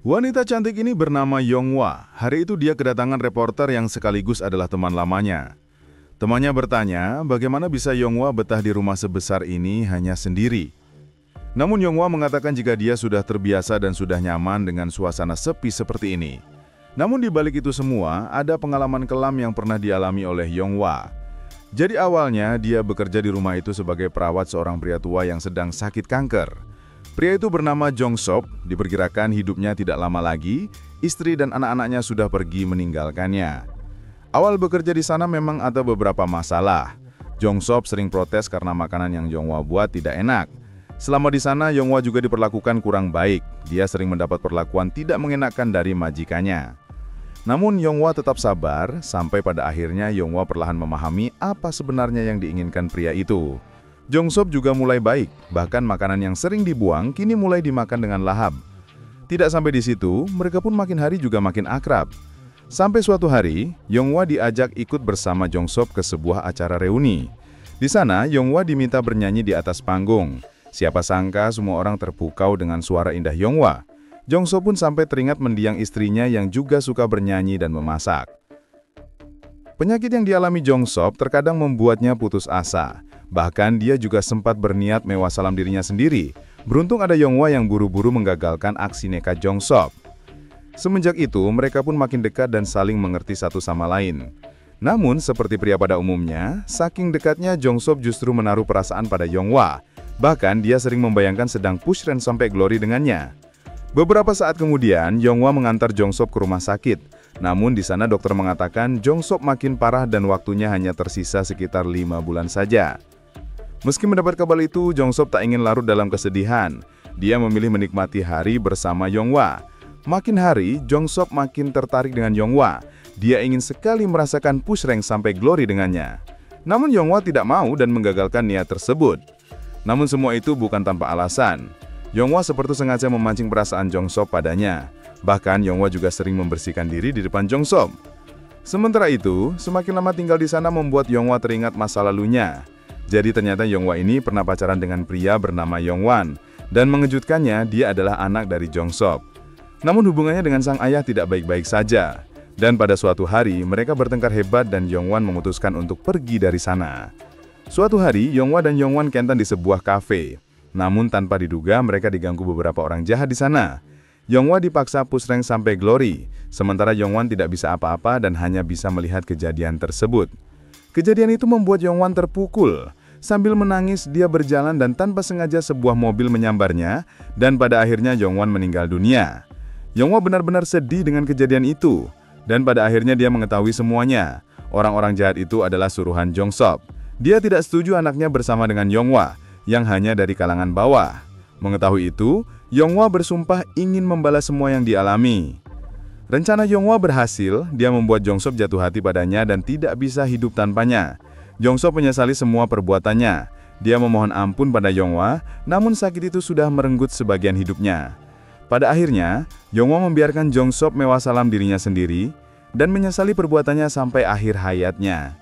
Wanita cantik ini bernama Yonghwa. Hari itu dia kedatangan reporter yang sekaligus adalah teman lamanya. Temannya bertanya, bagaimana bisa Yonghwa betah di rumah sebesar ini hanya sendiri. Namun Yonghwa mengatakan jika dia sudah terbiasa dan sudah nyaman dengan suasana sepi seperti ini. Namun di balik itu semua, ada pengalaman kelam yang pernah dialami oleh Yonghwa. Jadi awalnya dia bekerja di rumah itu sebagai perawat seorang pria tua yang sedang sakit kanker. Pria itu bernama Jong-sop, diperkirakan hidupnya tidak lama lagi, istri dan anak-anaknya sudah pergi meninggalkannya. Awal bekerja di sana memang ada beberapa masalah. Jong-sop sering protes karena makanan yang Yonghwa buat tidak enak. Selama di sana, Yonghwa juga diperlakukan kurang baik. Dia sering mendapat perlakuan tidak mengenakan dari majikannya. Namun Yonghwa tetap sabar, sampai pada akhirnya Yonghwa perlahan memahami apa sebenarnya yang diinginkan pria itu. Jong-sop juga mulai baik, bahkan makanan yang sering dibuang kini mulai dimakan dengan lahap. Tidak sampai di situ, mereka pun makin hari juga makin akrab. Sampai suatu hari, Yonghwa diajak ikut bersama Jong-sop ke sebuah acara reuni. Di sana, Yonghwa diminta bernyanyi di atas panggung. Siapa sangka semua orang terpukau dengan suara indah Yonghwa. Jong-sop pun sampai teringat mendiang istrinya yang juga suka bernyanyi dan memasak. Penyakit yang dialami Jong-sop terkadang membuatnya putus asa. Bahkan dia juga sempat berniat mewah salam dirinya sendiri. Beruntung ada Yonghwa yang buru-buru menggagalkan aksi nekat Jong-sop. Semenjak itu, mereka pun makin dekat dan saling mengerti satu sama lain. Namun, seperti pria pada umumnya, saking dekatnya Jong-sop justru menaruh perasaan pada Yonghwa. Bahkan, dia sering membayangkan sedang push rank sampai glory dengannya. Beberapa saat kemudian, Yonghwa mengantar Jong-sop ke rumah sakit. Namun, di sana dokter mengatakan Jong-sop makin parah dan waktunya hanya tersisa sekitar 5 bulan saja. Meski mendapat kabar itu, Jong-sop tak ingin larut dalam kesedihan. Dia memilih menikmati hari bersama Yonghwa. Makin hari, Jong-sop makin tertarik dengan Yonghwa. Dia ingin sekali merasakan push rank sampai glory dengannya. Namun Yonghwa tidak mau dan menggagalkan niat tersebut. Namun semua itu bukan tanpa alasan. Yonghwa seperti sengaja memancing perasaan Jong-sop padanya. Bahkan Yonghwa juga sering membersihkan diri di depan Jong-sop. Sementara itu, semakin lama tinggal di sana membuat Yonghwa teringat masa lalunya. Jadi ternyata Yonghwa ini pernah pacaran dengan pria bernama Yonghwan. Dan mengejutkannya, dia adalah anak dari Jong-sop. Namun hubungannya dengan sang ayah tidak baik-baik saja. Dan pada suatu hari, mereka bertengkar hebat dan Yonghwan memutuskan untuk pergi dari sana. Suatu hari, Yonghwa dan Yonghwan kentan di sebuah kafe. Namun tanpa diduga, mereka diganggu beberapa orang jahat di sana. Yonghwa dipaksa push rank sampai glory. Sementara Yonghwan tidak bisa apa-apa dan hanya bisa melihat kejadian tersebut. Kejadian itu membuat Yonghwan terpukul. Sambil menangis, dia berjalan dan tanpa sengaja sebuah mobil menyambarnya, dan pada akhirnya Yonghwan meninggal dunia. Yonghwa benar-benar sedih dengan kejadian itu, dan pada akhirnya dia mengetahui semuanya. Orang-orang jahat itu adalah suruhan Jong-sop. Dia tidak setuju anaknya bersama dengan Yonghwa, yang hanya dari kalangan bawah. Mengetahui itu, Yonghwa bersumpah ingin membalas semua yang dialami. Rencana Yonghwa berhasil, dia membuat Jong-sop jatuh hati padanya dan tidak bisa hidup tanpanya. Jong-sop menyesali semua perbuatannya. Dia memohon ampun pada Yonghwa, namun sakit itu sudah merenggut sebagian hidupnya. Pada akhirnya, Yonghwa membiarkan Jong-sop mewah salam dirinya sendiri dan menyesali perbuatannya sampai akhir hayatnya.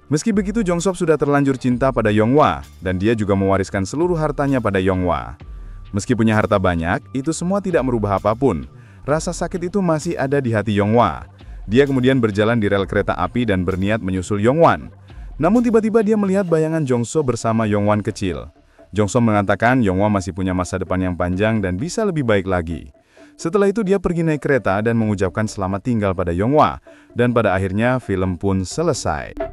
Meski begitu, Jong-sop sudah terlanjur cinta pada Yonghwa dan dia juga mewariskan seluruh hartanya pada Yonghwa. Meski punya harta banyak, itu semua tidak merubah apapun. Rasa sakit itu masih ada di hati Yonghwa. Dia kemudian berjalan di rel kereta api dan berniat menyusul Yonghwan. Namun tiba-tiba dia melihat bayangan Jong-sop bersama Yonghwan kecil. Jong-sop mengatakan Yonghwa masih punya masa depan yang panjang dan bisa lebih baik lagi. Setelah itu dia pergi naik kereta dan mengucapkan selamat tinggal pada Yonghwa. Dan pada akhirnya film pun selesai.